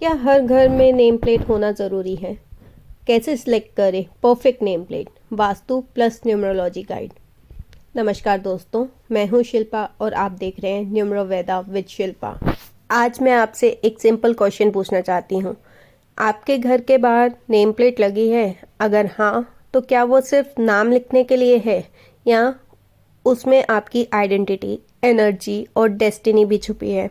क्या हर घर में नेम प्लेट होना ज़रूरी है? कैसे सिलेक्ट करें perfect name plate? Vastu plus numerology guide. नमस्कार दोस्तों, मैं हूं शिल्पा और आप देख रहे हैं न्यूमरोवेदा विद शिल्पा। आज मैं आपसे एक सिंपल क्वेश्चन पूछना चाहती हूं। आपके घर के बाहर नेम प्लेट लगी है? अगर हाँ, तो क्या वो सिर्फ नाम लिखने के लिए है या उसमें आपकी आइडेंटिटी, एनर्जी और डेस्टिनी भी छुपी है?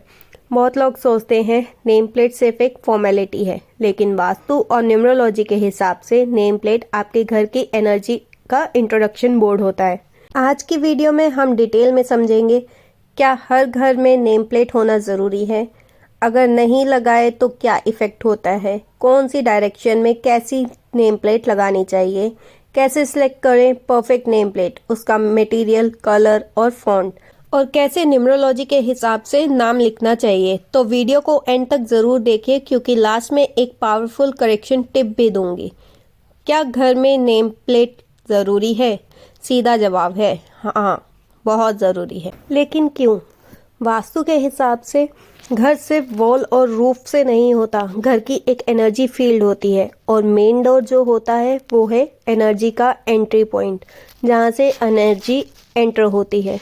बहुत लोग सोचते हैं नेम प्लेट सिर्फ एक फॉर्मेलिटी है, लेकिन वास्तु और न्यूमरोलॉजी के हिसाब से नेम प्लेट आपके घर की एनर्जी का इंट्रोडक्शन बोर्ड होता है। आज की वीडियो में हम डिटेल में समझेंगे क्या हर घर में नेम प्लेट होना ज़रूरी है, अगर नहीं लगाए तो क्या इफ़ेक्ट होता है, कौन सी डायरेक्शन में कैसी नेम प्लेट लगानी चाहिए, कैसे सिलेक्ट करें परफेक्ट नेम प्लेट, उसका मटेरियल, कलर और फॉन्ट, और कैसे न्यूमरोलॉजी के हिसाब से नाम लिखना चाहिए। तो वीडियो को एंड तक ज़रूर देखिए क्योंकि लास्ट में एक पावरफुल करेक्शन टिप भी दूंगी। क्या घर में नेम प्लेट ज़रूरी है? सीधा जवाब है हाँ, बहुत ज़रूरी है। लेकिन क्यों? वास्तु के हिसाब से घर सिर्फ वॉल और रूफ से नहीं होता, घर की एक एनर्जी फील्ड होती है और मेन डोर जो होता है वो है एनर्जी का एंट्री पॉइंट, जहाँ से एनर्जी एंटर होती है।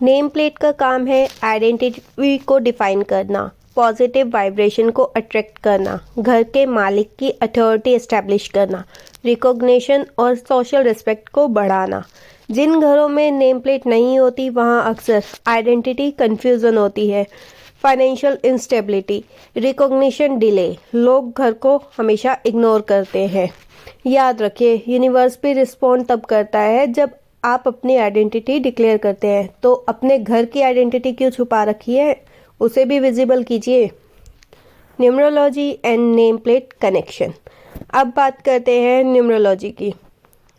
नेम प्लेट का काम है आइडेंटिटी को डिफाइन करना, पॉजिटिव वाइब्रेशन को अट्रैक्ट करना, घर के मालिक की अथॉरिटी एस्टेब्लिश करना, रिकॉग्निशन और सोशल रिस्पेक्ट को बढ़ाना। जिन घरों में नेम प्लेट नहीं होती वहाँ अक्सर आइडेंटिटी कंफ्यूजन होती है, फाइनेंशियल इंस्टेबिलिटी, रिकॉग्निशन डिले, लोग घर को हमेशा इग्नोर करते हैं। याद रखिए, यूनिवर्स भी रिस्पॉन्ड तब करता है जब आप अपनी आइडेंटिटी डिक्लेयर करते हैं, तो अपने घर की आइडेंटिटी क्यों छुपा रखी है, उसे भी विजिबल कीजिए। Numerology and name plate connection. अब बात करते हैं न्यूमरोलॉजी की।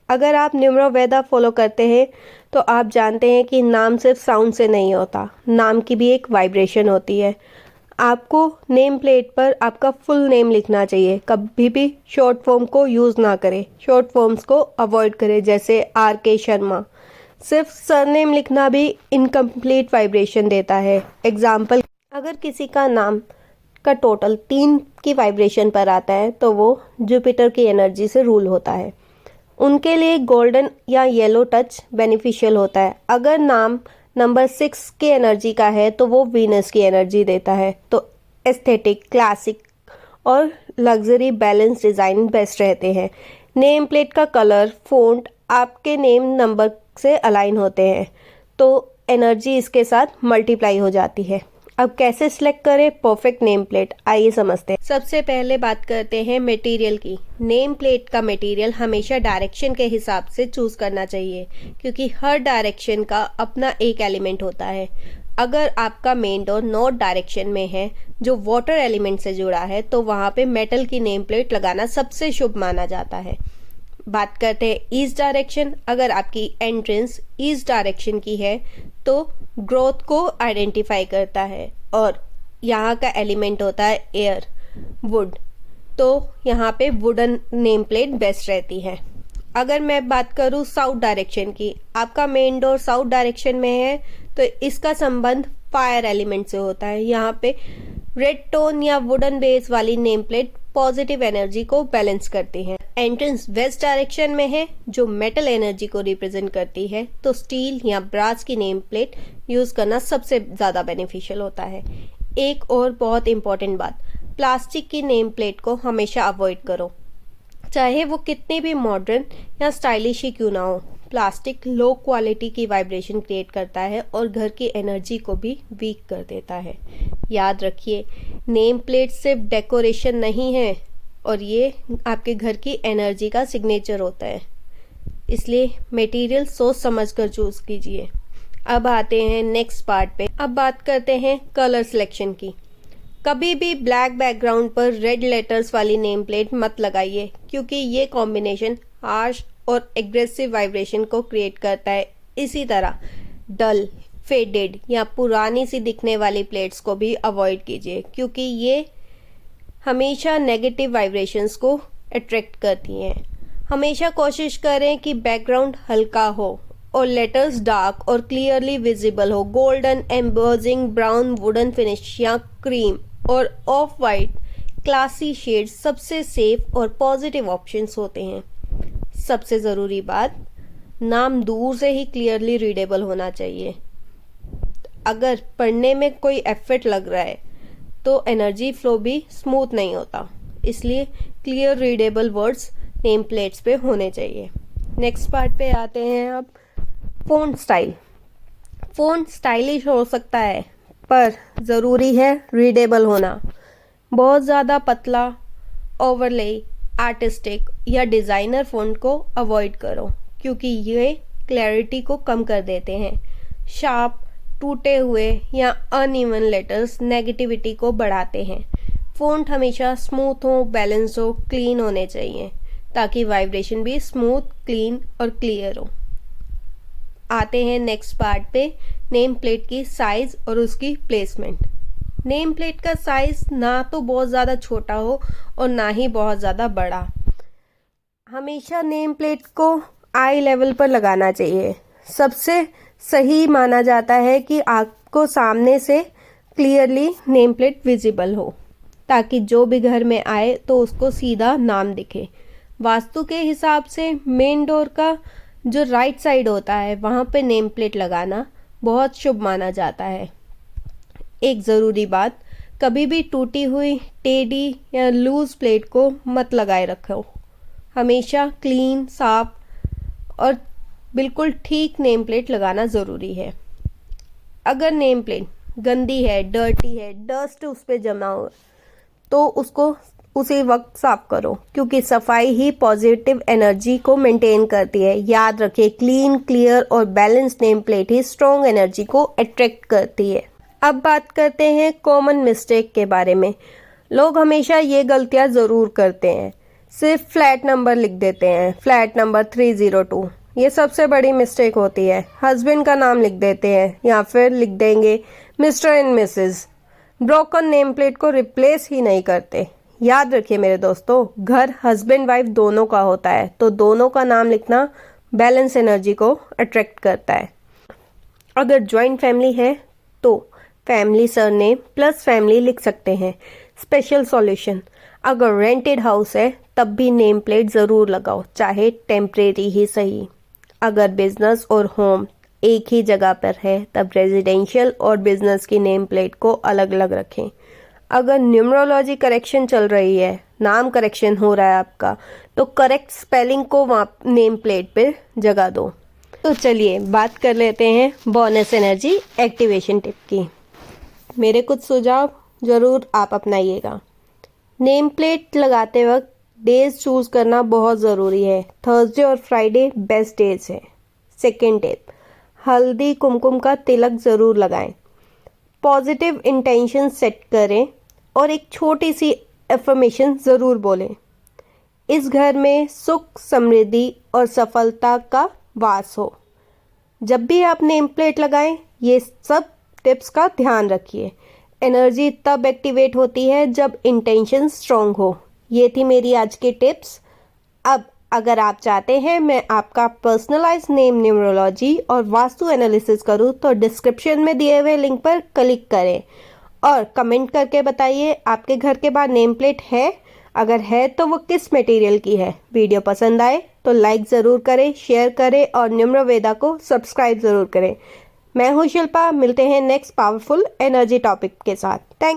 अगर आप न्यूमरोवेदा फॉलो करते हैं तो आप जानते हैं कि नाम सिर्फ साउंड से नहीं होता, नाम की भी एक वाइब्रेशन होती है। आपको नेम प्लेट पर आपका फुल नेम लिखना चाहिए, कभी भी शॉर्ट फॉर्म को यूज़ ना करें, शॉर्ट फॉर्म्स को अवॉइड करें, जैसे RK शर्मा। सिर्फ सरनेम लिखना भी इनकम्प्लीट वाइब्रेशन देता है। एग्जाम्पल, अगर किसी का नाम का टोटल 3 की वाइब्रेशन पर आता है तो वो जुपिटर की एनर्जी से रूल होता है, उनके लिए गोल्डन या येलो टच बेनिफिशियल होता है। अगर नाम नंबर 6 की एनर्जी का है तो वो वीनस की एनर्जी देता है। तो एस्थेटिक, क्लासिक और लग्जरी बैलेंस डिज़ाइन बेस्ट रहते हैं। नेम प्लेट का कलर, फ़ॉन्ट आपके नेम नंबर से अलाइन होते हैं तो एनर्जी इसके साथ मल्टीप्लाई हो जाती है। अब कैसे सिलेक्ट करें परफेक्ट नेम प्लेट, आइए समझते हैं। सबसे पहले बात करते हैं मटेरियल की। नेम प्लेट का मटेरियल हमेशा डायरेक्शन के हिसाब से चूज करना चाहिए क्योंकि हर डायरेक्शन का अपना एक एलिमेंट होता है। अगर आपका मेन डोर नॉर्थ डायरेक्शन में है जो वाटर एलिमेंट से जुड़ा है तो वहाँ पे मेटल की नेम प्लेट लगाना सबसे शुभ माना जाता है। बात करते हैं ईस्ट डायरेक्शन। अगर आपकी एंट्रेंस ईस्ट डायरेक्शन की है तो ग्रोथ को आइडेंटिफाई करता है और यहाँ का एलिमेंट होता है एयर, वुड, तो यहाँ पे वुडन नेम प्लेट बेस्ट रहती है। अगर मैं बात करूँ साउथ डायरेक्शन की, आपका मेन डोर साउथ डायरेक्शन में है तो इसका संबंध फायर एलिमेंट से होता है। यहाँ पे रेड टोन या वुडन बेस वाली नेम प्लेट पॉजिटिव एनर्जी को बैलेंस करती है। एंट्रेंस वेस्ट डायरेक्शन में है जो मेटल एनर्जी को रिप्रेजेंट करती है तो स्टील या ब्रास की नेम प्लेट यूज करना सबसे ज़्यादा बेनिफिशियल होता है। एक और बहुत इंपॉर्टेंट बात, प्लास्टिक की नेम प्लेट को हमेशा अवॉइड करो, चाहे वो कितनी भी मॉडर्न या स्टाइलिश ही क्यों ना हो। प्लास्टिक लो क्वालिटी की वाइब्रेशन क्रिएट करता है और घर की एनर्जी को भी वीक कर देता है। याद रखिए, नेम प्लेट सिर्फ डेकोरेशन नहीं है और ये आपके घर की एनर्जी का सिग्नेचर होता है, इसलिए मटेरियल सोच समझ कर चूज कीजिए। अब आते हैं नेक्स्ट पार्ट पे। अब बात करते हैं कलर सिलेक्शन की। कभी भी ब्लैक बैकग्राउंड पर रेड लेटर्स वाली नेम प्लेट मत लगाइए क्योंकि ये कॉम्बिनेशन हार्श और एग्रेसिव वाइब्रेशन को क्रिएट करता है। इसी तरह डल, फेडेड या पुरानी सी दिखने वाली प्लेट्स को भी अवॉइड कीजिए क्योंकि ये हमेशा नेगेटिव वाइब्रेशंस को अट्रैक्ट करती हैं। हमेशा कोशिश करें कि बैकग्राउंड हल्का हो और लेटर्स डार्क और क्लियरली विजिबल हो। गोल्डन, एम्बर्जिंग, ब्राउन, वुडन फिनिश या क्रीम और ऑफ वाइट क्लासी शेड्स सबसे सेफ और पॉजिटिव ऑप्शंस होते हैं। सबसे ज़रूरी बात, नाम दूर से ही क्लियरली रीडेबल होना चाहिए। अगर पढ़ने में कोई एफर्ट लग रहा है तो एनर्जी फ्लो भी स्मूथ नहीं होता, इसलिए clear readable words name plates पे होने चाहिए। नेक्स्ट पार्ट पे आते हैं अब, फ़ॉन्ट स्टाइल। फ़ॉन्ट स्टाइलिश हो सकता है पर ज़रूरी है रीडेबल होना। बहुत ज़्यादा पतला, ओवरले, आर्टिस्टिक या डिज़ाइनर फ़ॉन्ट को अवॉइड करो क्योंकि ये क्लैरिटी को कम कर देते हैं। शार्प, टूटे हुए या अनइवन लेटर्स नेगेटिविटी को बढ़ाते हैं। फ़ॉन्ट हमेशा स्मूथ हो, बैलेंस हो, क्लीन होने चाहिए ताकि वाइब्रेशन भी स्मूथ, क्लीन और क्लियर हो। आते हैं नेक्स्ट पार्ट पे, नेम प्लेट की साइज़ और उसकी प्लेसमेंट। नेम प्लेट का साइज़ ना तो बहुत ज़्यादा छोटा हो और ना ही बहुत ज़्यादा बड़ा। हमेशा नेम प्लेट को आई लेवल पर लगाना चाहिए। सबसे सही माना जाता है कि आपको सामने से क्लियरली नेम प्लेट विजिबल हो ताकि जो भी घर में आए तो उसको सीधा नाम दिखे। वास्तु के हिसाब से मेन डोर का जो राइट साइड होता है वहाँ पे नेम प्लेट लगाना बहुत शुभ माना जाता है। एक ज़रूरी बात, कभी भी टूटी हुई, टेढ़ी या लूज प्लेट को मत लगाए रखो। हमेशा क्लीन, साफ और बिल्कुल ठीक नेम प्लेट लगाना ज़रूरी है। अगर नेम प्लेट गंदी है, डर्टी है, डस्ट उस पर जमा हो तो उसको उसी वक्त साफ करो क्योंकि सफाई ही पॉजिटिव एनर्जी को मेंटेन करती है। याद रखिए, क्लीन, क्लियर और बैलेंस नेम प्लेट ही स्ट्रॉन्ग एनर्जी को अट्रैक्ट करती है। अब बात करते हैं कॉमन मिस्टेक के बारे में। लोग हमेशा ये गलतियां ज़रूर करते हैं, सिर्फ फ्लैट नंबर लिख देते हैं, फ्लैट नंबर 302। ये सबसे बड़ी मिस्टेक होती है। हस्बैंड का नाम लिख देते हैं या फिर लिख देंगे mister and Mrs. Broken name plate को रिप्लेस ही नहीं करते। याद रखिए मेरे दोस्तों, घर हस्बैंड वाइफ दोनों का होता है तो दोनों का नाम लिखना बैलेंस एनर्जी को अट्रैक्ट करता है। अगर जॉइंट फैमिली है तो फैमिली सरनेम प्लस फैमिली लिख सकते हैं। स्पेशल सॉल्यूशन, अगर रेंटेड हाउस है तब भी नेम प्लेट ज़रूर लगाओ, चाहे टेम्परेरी ही सही। अगर बिजनेस और होम एक ही जगह पर है तब रेजिडेंशियल और बिजनेस की नेम प्लेट को अलग अलग रखें। अगर न्यूमरोलॉजी करेक्शन चल रही है, नाम करेक्शन हो रहा है आपका, तो करेक्ट स्पेलिंग को वहाँ नेम प्लेट पे जगह दो। तो चलिए बात कर लेते हैं बोनस एनर्जी एक्टिवेशन टिप की। मेरे कुछ सुझाव ज़रूर आप अपनाइएगा। नेम प्लेट लगाते वक्त डेज चूज़ करना बहुत ज़रूरी है। थर्सडे और फ्राइडे बेस्ट डेज है। सेकेंड टिप, हल्दी कुमकुम का तिलक ज़रूर लगाएं। पॉजिटिव इंटेंशन सेट करें और एक छोटी सी एफर्मेशन ज़रूर बोलें। इस घर में सुख, समृद्धि और सफलता का वास हो। जब भी आप नेम प्लेट लगाएं, ये सब टिप्स का ध्यान रखिए। एनर्जी तब एक्टिवेट होती है जब इंटेंशन स्ट्रॉन्ग हो। ये थी मेरी आज की टिप्स। अब अगर आप चाहते हैं मैं आपका पर्सनलाइज नेम न्यूमरोलॉजी और वास्तु एनालिसिस करूं तो डिस्क्रिप्शन में दिए हुए लिंक पर क्लिक करें और कमेंट करके बताइए आपके घर के बाहर नेम प्लेट है। अगर है तो वो किस मटेरियल की है। वीडियो पसंद आए तो लाइक ज़रूर करें, शेयर करें और न्यूमरोवेदा को सब्सक्राइब ज़रूर करें। मैं हूँ शिल्पा, मिलते हैं नेक्स्ट पावरफुल एनर्जी टॉपिक के साथ। थैंक